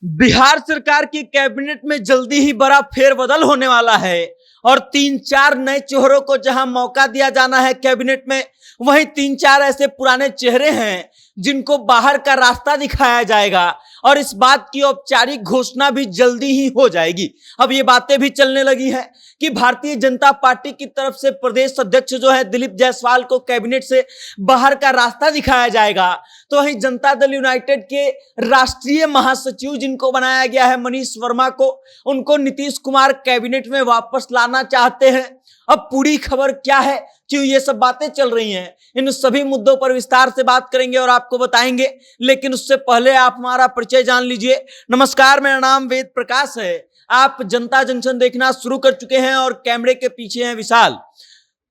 बिहार सरकार की कैबिनेट में जल्दी ही बड़ा फेरबदल होने वाला है और 3-4 नए चेहरों को जहां मौका दिया जाना है कैबिनेट में, वहीं 3-4 ऐसे पुराने चेहरे हैं जिनको बाहर का रास्ता दिखाया जाएगा और इस बात की औपचारिक घोषणा भी जल्दी ही हो जाएगी। अब ये बातें भी चलने लगी है कि भारतीय जनता पार्टी की तरफ से प्रदेश अध्यक्ष जो है दिलीप जायसवाल को कैबिनेट से बाहर का रास्ता दिखाया जाएगा, तो वहीं जनता दल यूनाइटेड के राष्ट्रीय महासचिव जिनको बनाया गया है मनीष वर्मा को, उनको नीतीश कुमार कैबिनेट में वापस लाना चाहते हैं। अब पूरी खबर क्या है, क्यों ये सब बातें चल रही हैं, इन सभी मुद्दों पर विस्तार से बात करेंगे और आपको बताएंगे। लेकिन उससे पहले आप हमारा परिचय जान लीजिए। नमस्कार, मेरा नाम वेद प्रकाश है। आप जनता जंक्शन देखना शुरू कर चुके हैं और कैमरे के पीछे हैं विशाल।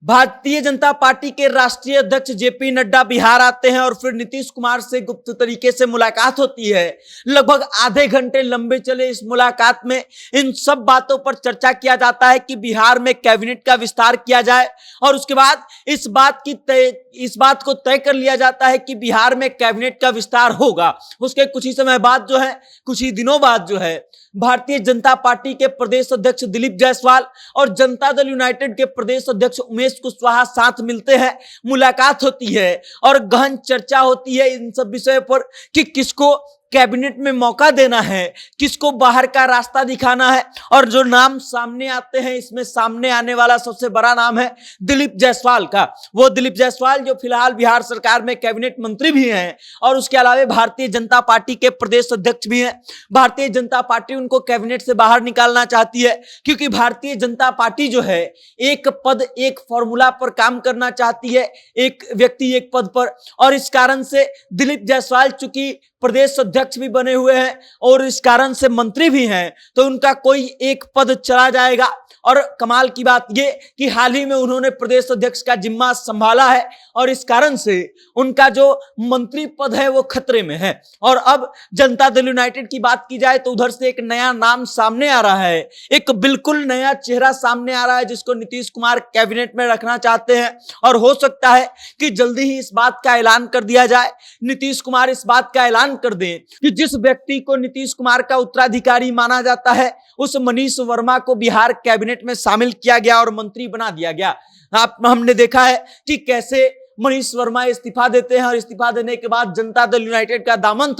भारतीय जनता पार्टी के राष्ट्रीय अध्यक्ष जेपी नड्डा बिहार आते हैं और फिर नीतीश कुमार से गुप्त तरीके से मुलाकात होती है। लगभग आधे घंटे लंबे चले इस मुलाकात में इन सब बातों पर चर्चा किया जाता है कि बिहार में कैबिनेट का विस्तार किया जाए और उसके बाद इस बात को तय कर लिया जाता है कि बिहार में कैबिनेट का विस्तार होगा। उसके कुछ ही समय बाद जो है, कुछ ही दिनों बाद जो है, भारतीय जनता पार्टी के प्रदेश अध्यक्ष दिलीप जायसवाल और जनता दल यूनाइटेड के प्रदेश अध्यक्ष उमेश कुशवाहा साथ मिलते हैं, मुलाकात होती है और गहन चर्चा होती है इन सब विषय पर कि किसको कैबिनेट में मौका देना है, किसको बाहर का रास्ता दिखाना है। और जो नाम सामने आते हैं, इसमें सामने आने वाला सबसे बड़ा नाम है दिलीप जायसवाल का। वो दिलीप जायसवाल जो फिलहाल बिहार सरकार में कैबिनेट मंत्री भी हैं और उसके अलावा भारतीय जनता पार्टी के प्रदेश अध्यक्ष भी हैं। भारतीय जनता पार्टी उनको कैबिनेट से बाहर निकालना चाहती है क्योंकि भारतीय जनता पार्टी जो है एक पद एक फॉर्मूला पर काम करना चाहती है, एक व्यक्ति एक पद पर। और इस कारण से दिलीप जायसवाल चूंकि प्रदेश अध्यक्ष भी बने हुए हैं और इस कारण से मंत्री भी हैं, तो उनका कोई एक पद चला जाएगा। और कमाल की बात यह कि हाल ही में उन्होंने प्रदेश अध्यक्ष का जिम्मा संभाला है और इस कारण से उनका जो मंत्री पद है वो खतरे में है। और अब जनता दल यूनाइटेड की बात की जाए तो उधर से एक नया नाम सामने आ रहा है, एक बिल्कुल नया चेहरा सामने आ रहा है जिसको नीतीश कुमार कैबिनेट में रखना चाहते हैं। और हो सकता है कि जल्दी ही इस बात का ऐलान कर दिया जाए, नीतीश कुमार इस बात का ऐलान कर दें कि जिस व्यक्ति को नीतीश कुमार का उत्तराधिकारी माना जाता है उस मनीष वर्मा को बिहार कैबिनेट में शामिल किया गया और मंत्री बना दिया गया। हमने देखा है कि कैसे मनीष वर्मा इस्तीफा देते हैं और इस्तीफा देने के बाद जनता दल यूनाइटेड का दामन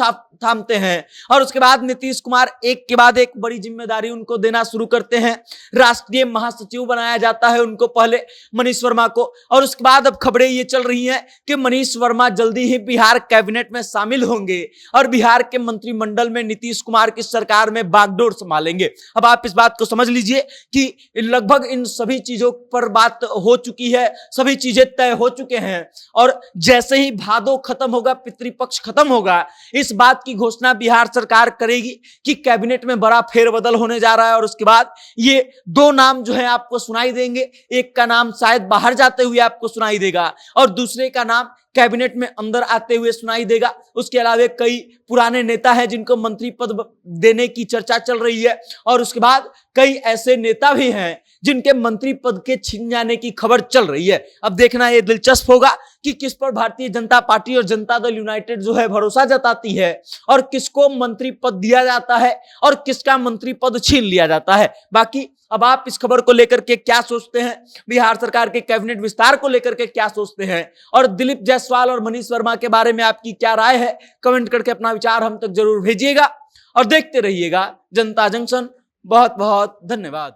थामते हैं और उसके बाद नीतीश कुमार एक के बाद एक बड़ी जिम्मेदारी उनको देना शुरू करते हैं। राष्ट्रीय महासचिव बनाया जाता है उनको पहले, मनीष वर्मा को। और उसके बाद अब खबरें ये चल रही हैं कि मनीष वर्मा जल्दी ही बिहार कैबिनेट में शामिल होंगे और बिहार के मंत्रिमंडल में नीतीश कुमार की सरकार में बागडोर संभालेंगे। अब आप इस बात को समझ लीजिए कि लगभग इन सभी चीजों पर बात हो चुकी है, सभी चीजें तय हो चुके हैं और जैसे ही भादो खत्म होगा, पितृपक्ष खत्म होगा, इस बात की घोषणा बिहार सरकार करेगी कि कैबिनेट में बड़ा फेरबदल होने जा रहा है। और उसके बाद ये दो नाम जो है आपको सुनाई देंगे, एक का नाम शायद बाहर जाते हुए आपको सुनाई देगा और दूसरे का नाम कैबिनेट में अंदर आते हुए सुनाई देगा। उसके अलावा कई पुराने नेता हैं जिनको मंत्री पद देने की चर्चा चल रही है और उसके बाद कई ऐसे नेता भी हैं जिनके मंत्री पद के छिन जाने की खबर चल रही है। अब देखना यह दिलचस्प होगा कि किस पर भारतीय जनता पार्टी और जनता दल यूनाइटेड जो है भरोसा जताती है और किसको मंत्री पद दिया जाता है और किसका मंत्री पद छीन लिया जाता है। बाकी अब आप इस खबर को लेकर के क्या सोचते हैं, बिहार सरकार के कैबिनेट विस्तार को लेकर के क्या सोचते हैं और दिलीप जायसवाल और मनीष वर्मा के बारे में आपकी क्या राय है, कमेंट करके अपना विचार हम तक जरूर भेजिएगा और देखते रहिएगा जनता जंक्शन। बहुत बहुत धन्यवाद।